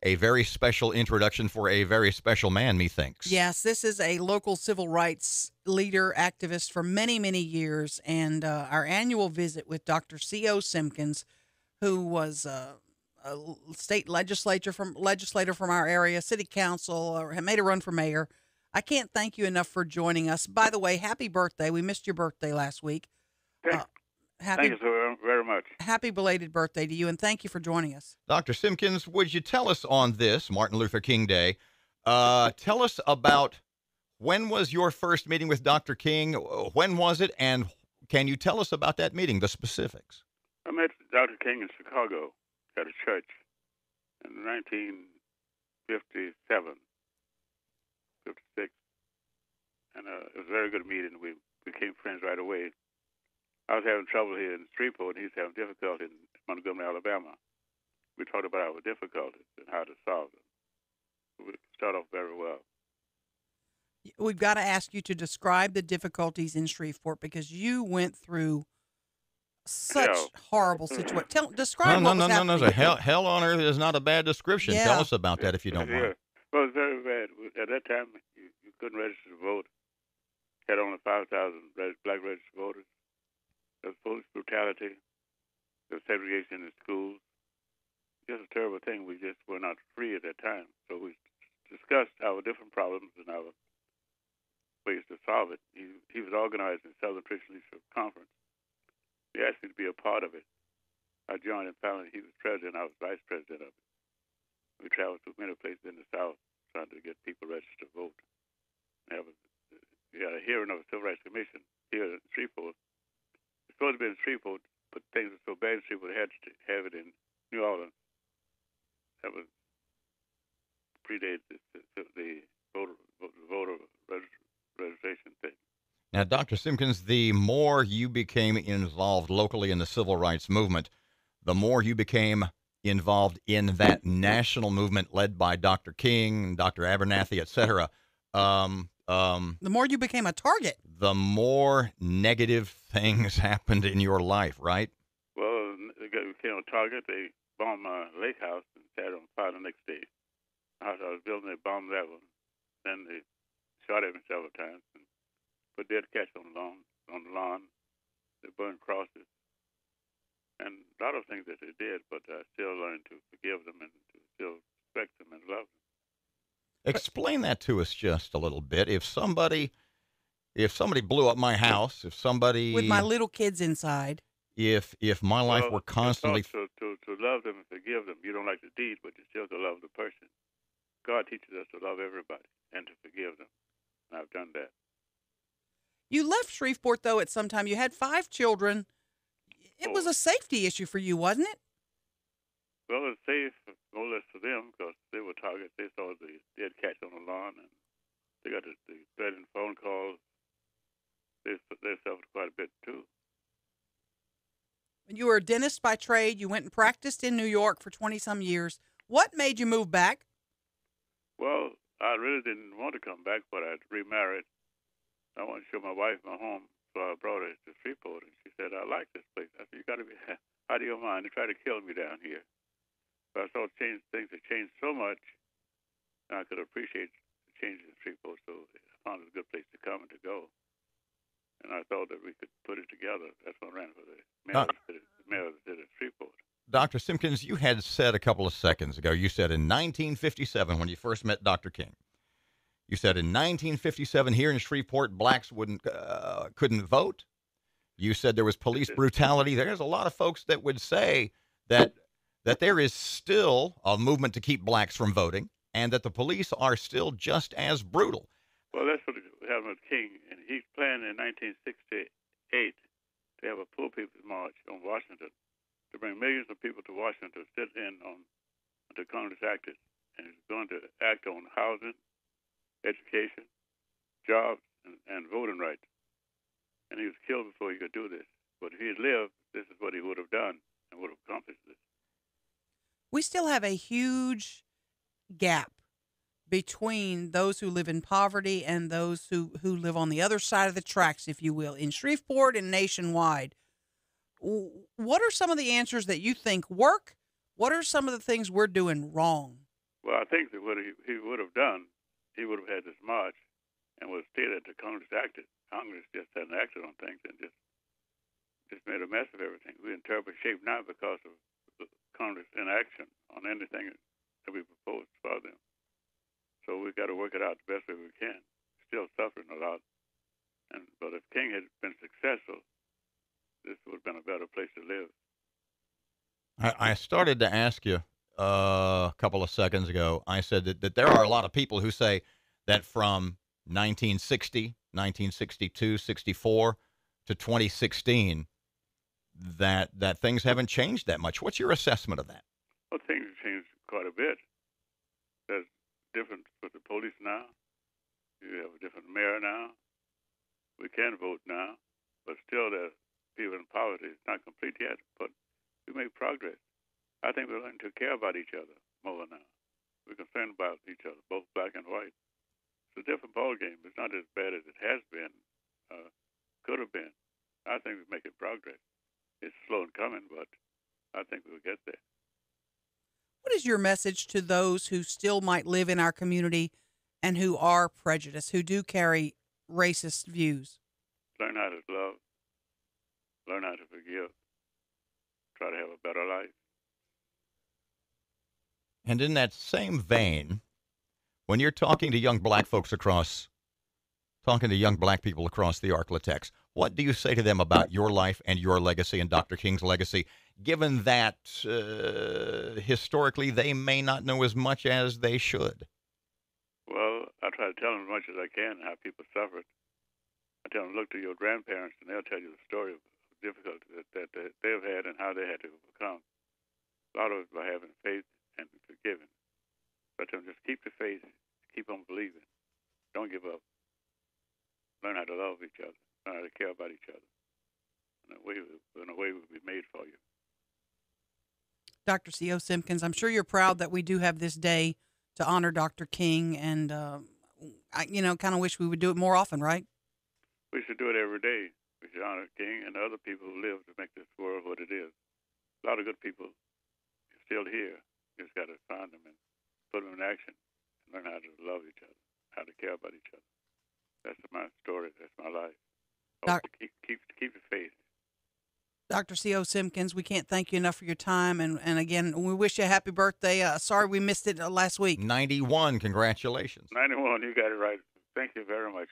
a very special introduction for a very special man, methinks. Yes, this is a local civil rights leader, activist for many, many years, and our annual visit with Dr. C.O. Simpkins, who was a state legislator from our area, city council, or had made a run for mayor. I can't thank you enough for joining us. By the way, happy birthday. We missed your birthday last week. Thank, Uh, thank happy you so very much. happy belated birthday to you, and thank you for joining us. Dr. Simpkins, would you tell us on this, Martin Luther King Day, tell us about when was your first meeting with Dr. King? When was it? And can you tell us about that meeting, the specifics? I met Dr. King in Chicago at a church in 1957, 56. And it was a very good meeting. We became friends right away. I was having trouble here in Shreveport, and he was having difficulty in Montgomery, Alabama. We talked about our difficulties and how to solve them. We started off very well. We've got to ask you to describe the difficulties in Shreveport because you went through such horrible situation. Describe what was happening. Hell on earth is not a bad description. Yeah. Tell us about that if you don't Yeah. mind. Well, it was very bad. At that time, you couldn't register to vote. Had only 5,000 black registered voters. There was police brutality. There was segregation in schools. Just a terrible thing. We just were not free at that time. So we discussed our different problems and our ways to solve it. He was organized in Southern Christian Leadership Conference. He asked me to be a part of it. I joined him finally. He was president. I was vice president of it. We traveled to many places in the South trying to get people registered to vote. We had a hearing of a Civil Rights Commission here in Shreveport. It's supposed to be in Shreveport, but things were so bad in Shreveport, they had to have it in New Orleans. That was predated the voter registration thing. Now, Dr. Simpkins, the more you became involved locally in the civil rights movement, the more you became involved in that national movement led by Dr. King, Dr. Abernathy, et cetera. The more you became a target. The more negative things happened in your life, right? Well, they became a target. They bombed my lake house and set it on fire the next day. The house I was building, they bombed that one. Then they shot at me several times and put dead cats on the lawn. They burned crosses. And a lot of things that they did, but I still learned to forgive them and to still respect them and love them. Explain that to us just a little bit. If somebody blew up my house, if somebody With my little kids inside. if my life were constantly to love them and forgive them. You don't like the deed, but you still to love the person. God teaches us to love everybody and to forgive them. And I've done that. You left Shreveport, though, at some time. You had 5 children. It was a safety issue for you, wasn't it? Well, it was safe, more or less for them, because they were targets. They saw the dead cats on the lawn, and they got the threatening phone calls. They suffered quite a bit, too. You were a dentist by trade. You went and practiced in New York for 20-some years. What made you move back? Well, I really didn't want to come back, but I remarried. I wanted to show my wife my home, so I brought her to Shreveport, and she said, I like this place. I said, you got to be out of your mind. They try to kill me down here. But I saw things had changed so much, and I could appreciate the changes in Shreveport, so I found it a good place to come and to go. And I thought that we could put it together. That's why I ran for the mayor of the city of Shreveport. Dr. Simpkins, you had said a couple of seconds ago, you said in 1957 when you first met Dr. King, you said in 1957 here in Shreveport, blacks couldn't vote. You said there was police brutality. There's a lot of folks that would say that there is still a movement to keep blacks from voting and that the police are still just as brutal. Well, that's what happened with King. And he planned in 1968 to have a Poor People's March on Washington to bring millions of people to Washington to sit in on the Congress acted. And he's going to act on housing, education, jobs, and voting rights. And he was killed before he could do this. But if he had lived, this is what he would have done and would have accomplished this. We still have a huge gap between those who live in poverty and those who live on the other side of the tracks, if you will, in Shreveport and nationwide. What are some of the answers that you think work? What are some of the things we're doing wrong? Well, I think that what he would have done, he would have had this march and would have stated that Congress acted. Congress just hadn't acted on things and just made a mess of everything. We're in terrible shape now because of Congress inaction on anything that we proposed for them. So we've got to work it out the best way we can. Still suffering a lot. But if King had been successful, this would have been a better place to live. I started to ask you a couple of seconds ago. I said that there are a lot of people who say that from 1960, 1962, 64 to 2016, that things haven't changed that much. What's your assessment of that? Well, things have changed quite a bit. There's different with the police now. You have a different mayor now. We can vote now, but still there's people in poverty. It's not complete yet, but we make progress. I think we're learning to care about each other more now. We're concerned about each other, both black and white. It's a different ballgame. It's not as bad as it has been, could have been. I think we're making progress. It's slow in coming, but I think we'll get there. What is your message to those who still might live in our community and who are prejudiced, who do carry racist views? Learn how to love. Learn how to forgive. Try to have a better life. And in that same vein, when you're talking to young black people across the Arklatex, what do you say to them about your life and your legacy and Dr. King's legacy, given that historically they may not know as much as they should? Well, I try to tell them as much as I can how people suffered. I tell them, look to your grandparents, and they'll tell you the story of difficulty that they've had and how they had to overcome. A lot of it by having faith and forgiving. So I tell them, just keep the faith, keep on believing. Don't give up. Learn how to love each other. Learn how to care about each other. In a way will be made for you. Dr. C.O. Simpkins, I'm sure you're proud that we do have this day to honor Dr. King, and I kind of wish we would do it more often, right? We should do it every day. We should honor King and other people who live to make this world what it is. A lot of good people are still here. You just got to find them and put them in action and learn how to love each other, how to care about each other. That's my story. That's my life. Keep the faith. Dr. C.O. Simpkins, we can't thank you enough for your time. And again, we wish you a happy birthday. Sorry we missed it last week. 91. Congratulations. 91. You got it right. Thank you very much.